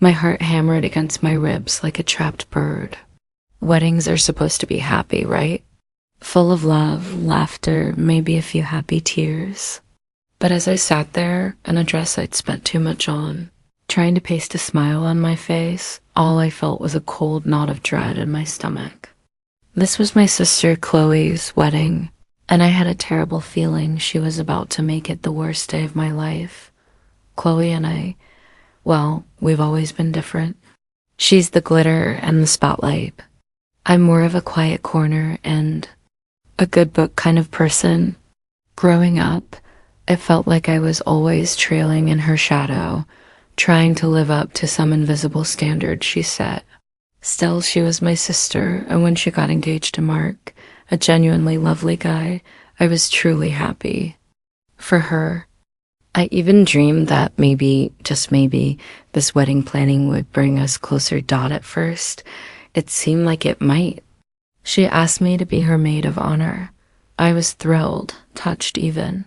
My heart hammered against my ribs like a trapped bird. Weddings are supposed to be happy, right? Full of love, laughter, maybe a few happy tears. But as I sat there in a dress I'd spent too much on, trying to paste a smile on my face, all I felt was a cold knot of dread in my stomach. This was my sister Chloe's wedding, and I had a terrible feeling she was about to make it the worst day of my life. Chloe and I, well, we've always been different. She's the glitter and the spotlight. I'm more of a quiet corner and a good book kind of person. Growing up, it felt like I was always trailing in her shadow, trying to live up to some invisible standard she set. Still, she was my sister, and when she got engaged to Mark, a genuinely lovely guy, I was truly happy. For her, I even dreamed that maybe, just maybe, this wedding planning would bring us closer. At first, it seemed like it might. She asked me to be her maid of honor. I was thrilled, touched even.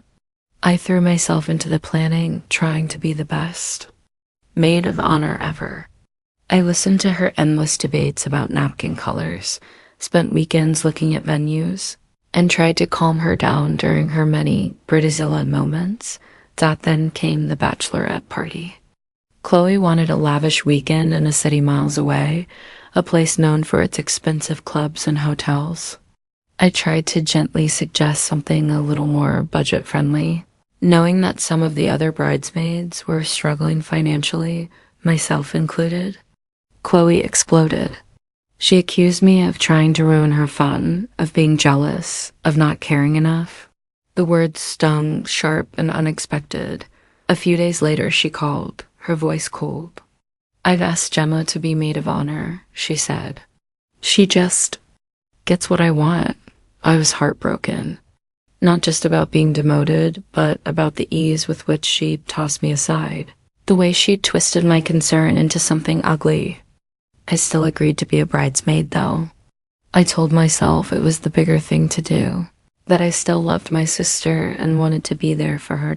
I threw myself into the planning, trying to be the best maid of honor ever. I listened to her endless debates about napkin colors, spent weekends looking at venues, and tried to calm her down during her many Bridezilla moments. Then came the bachelorette party. Chloe wanted a lavish weekend in a city miles away, a place known for its expensive clubs and hotels. I tried to gently suggest something a little more budget-friendly, knowing that some of the other bridesmaids were struggling financially, myself included. Chloe exploded. She accused me of trying to ruin her fun, of being jealous, of not caring enough. The words stung, sharp and unexpected. A few days later she called, her voice cold. "I've asked Gemma to be maid of honor," she said. "She just gets what I want." I was heartbroken. Not just about being demoted, but about the ease with which she tossed me aside. The way she twisted my concern into something ugly. I still agreed to be a bridesmaid, though. I told myself it was the bigger thing to do, that I still loved my sister and wanted to be there for her.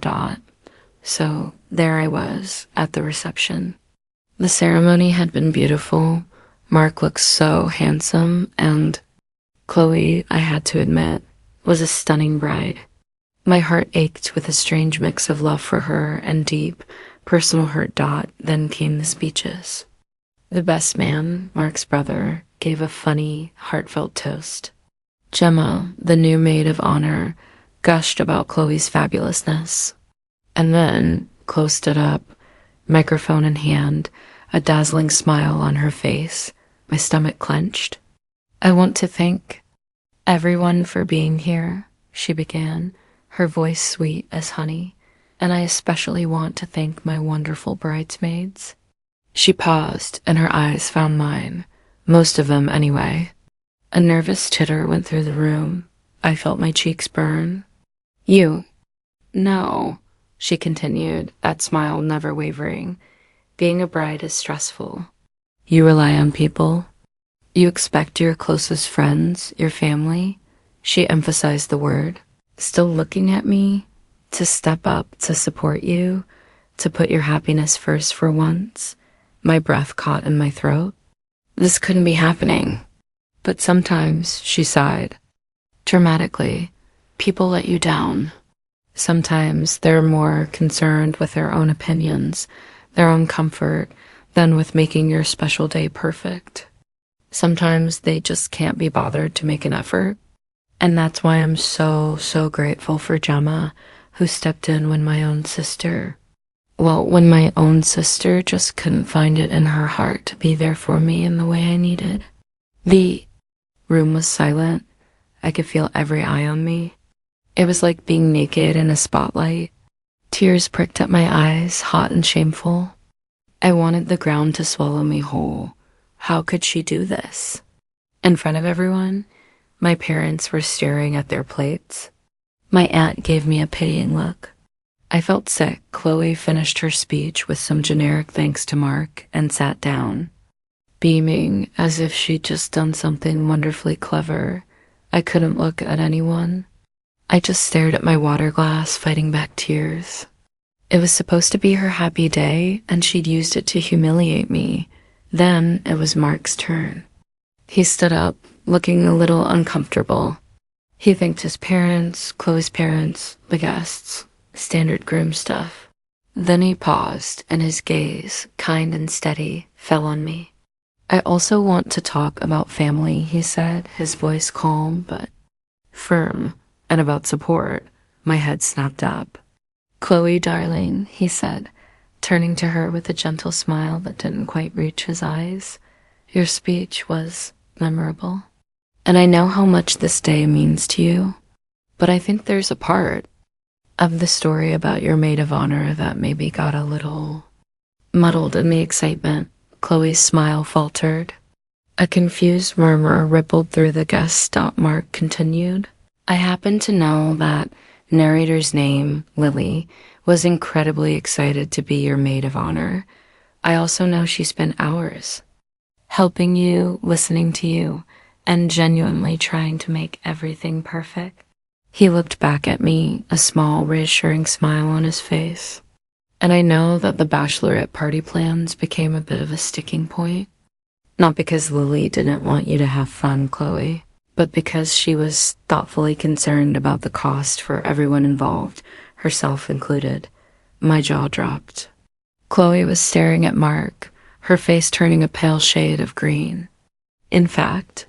So there I was, at the reception. The ceremony had been beautiful. Mark looked so handsome, and Chloe, I had to admit, was a stunning bride. My heart ached with a strange mix of love for her and deep, personal hurt. Then came the speeches. The best man, Mark's brother, gave a funny, heartfelt toast. Gemma, the new maid of honor, gushed about Chloe's fabulousness. And then, Chloe stood up, microphone in hand, a dazzling smile on her face. My stomach clenched. "I want to thank everyone for being here," she began, her voice sweet as honey. "And I especially want to thank my wonderful bridesmaids." She paused, and her eyes found mine. Most of them, anyway. A nervous titter went through the room. I felt my cheeks burn. "You." "No," she continued, that smile never wavering. "Being a bride is stressful. You rely on people. You expect your closest friends, your family," she emphasized the word, still looking at me, "to step up, to support you, to put your happiness first for once." My breath caught in my throat. This couldn't be happening. But sometimes, she sighed, dramatically, people let you down. Sometimes they're more concerned with their own opinions, their own comfort, than with making your special day perfect. Sometimes they just can't be bothered to make an effort. And that's why I'm so grateful for Gemma, who stepped in when my own sister just couldn't find it in her heart to be there for me in the way I needed. The room was silent. I could feel every eye on me. It was like being naked in a spotlight. Tears pricked at my eyes, hot and shameful. I wanted the ground to swallow me whole. How could she do this? In front of everyone, my parents were staring at their plates. My aunt gave me a pitying look. I felt sick. Chloe finished her speech with some generic thanks to Mark and sat down, beaming as if she'd just done something wonderfully clever. I couldn't look at anyone. I just stared at my water glass, fighting back tears. It was supposed to be her happy day, and she'd used it to humiliate me. Then it was Mark's turn. He stood up, looking a little uncomfortable. He thanked his parents, Chloe's parents, the guests, standard Groom stuff. Then he paused, and his gaze, kind and steady, fell on me. I also want to talk about family, he said, his voice calm but firm, and about support. My head snapped up. Chloe, darling, he said, turning to her with a gentle smile that didn't quite reach his eyes. Your speech was memorable. And I know how much this day means to you, but I think there's a part of the story about your maid of honor that maybe got a little muddled in the excitement. Chloe's smile faltered. A confused murmur rippled through the guests. Mark continued. I happen to know that narrator's name, Lily, was incredibly excited to be your maid of honor. I also know she spent hours helping you, listening to you, and genuinely trying to make everything perfect. He looked back at me, a small, reassuring smile on his face. And I know that the bachelorette party plans became a bit of a sticking point. Not because Lily didn't want you to have fun, Chloe, but because she was thoughtfully concerned about the cost for everyone involved, herself included. My jaw dropped. Chloe was staring at Mark, her face turning a pale shade of green. In fact,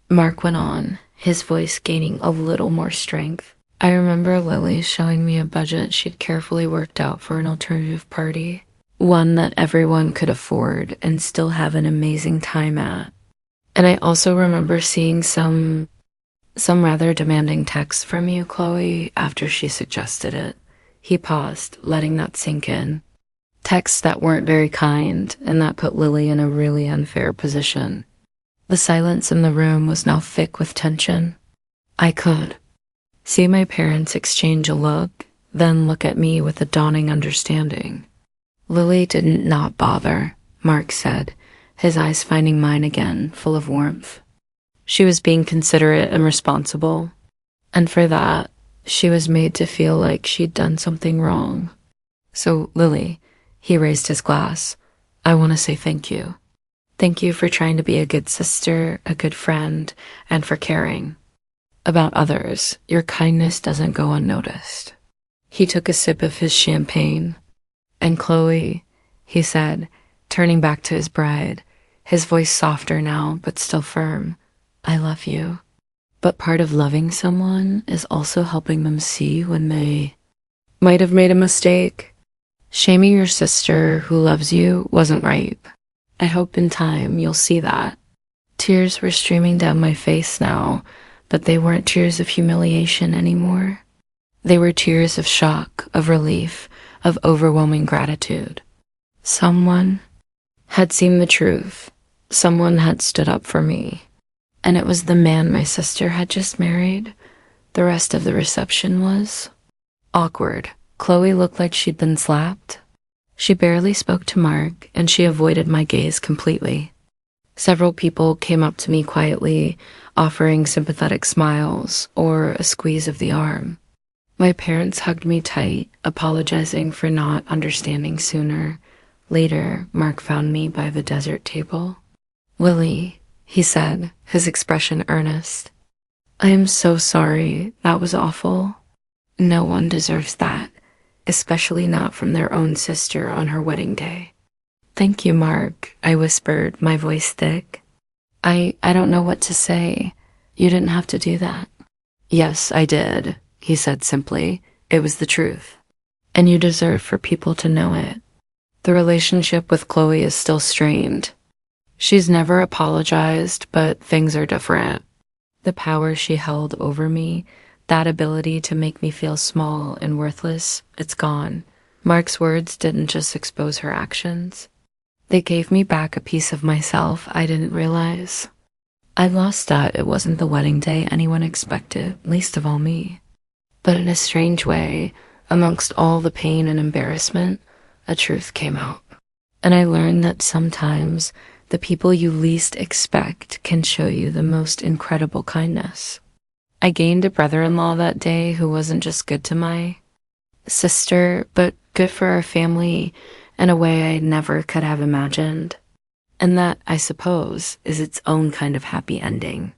Mark went on, his voice gaining a little more strength. I remember Lily showing me a budget she'd carefully worked out for an alternative party, one that everyone could afford and still have an amazing time at. And I also remember seeing some rather demanding texts from you, Chloe, after she suggested it. He paused, letting that sink in. Texts that weren't very kind and that put Lily in a really unfair position. The silence in the room was now thick with tension. I could see my parents exchange a look, then look at me with a dawning understanding. Lily didn't not bother, Mark said, his eyes finding mine again, full of warmth. She was being considerate and responsible, and for that, she was made to feel like she'd done something wrong. So, Lily, he raised his glass, I want to say thank you. Thank you for trying to be a good sister, a good friend, and for caring about others. Your kindness doesn't go unnoticed. He took a sip of his champagne. And Chloe, he said, turning back to his bride, his voice softer now, but still firm, I love you. But part of loving someone is also helping them see when they might have made a mistake. Shaming your sister who loves you wasn't right. I hope in time you'll see that. Tears were streaming down my face now, but they weren't tears of humiliation anymore. They were tears of shock, of relief, of overwhelming gratitude. Someone had seen the truth. Someone had stood up for me. And it was the man my sister had just married. The rest of the reception was awkward. Chloe looked like she'd been slapped. She barely spoke to Mark, and she avoided my gaze completely. Several people came up to me quietly, offering sympathetic smiles or a squeeze of the arm. My parents hugged me tight, apologizing for not understanding sooner. Later, Mark found me by the dessert table. Lily, he said, his expression earnest. I am so sorry. That was awful. No one deserves that, especially not from their own sister on her wedding day. Thank you, Mark, I whispered, my voice thick. I don't know what to say. You didn't have to do that. Yes, I did, he said simply. It was the truth. And you deserve for people to know it. The relationship with Chloe is still strained. She's never apologized, but things are different. The power she held over me, that ability to make me feel small and worthless, it's gone. Mark's words didn't just expose her actions. They gave me back a piece of myself I didn't realize. I lost that it wasn't the wedding day anyone expected, least of all me. But in a strange way, amongst all the pain and embarrassment, a truth came out. And I learned that sometimes the people you least expect can show you the most incredible kindness. I gained a brother-in-law that day who wasn't just good to my sister, but good for our family in a way I never could have imagined. And that, I suppose, is its own kind of happy ending.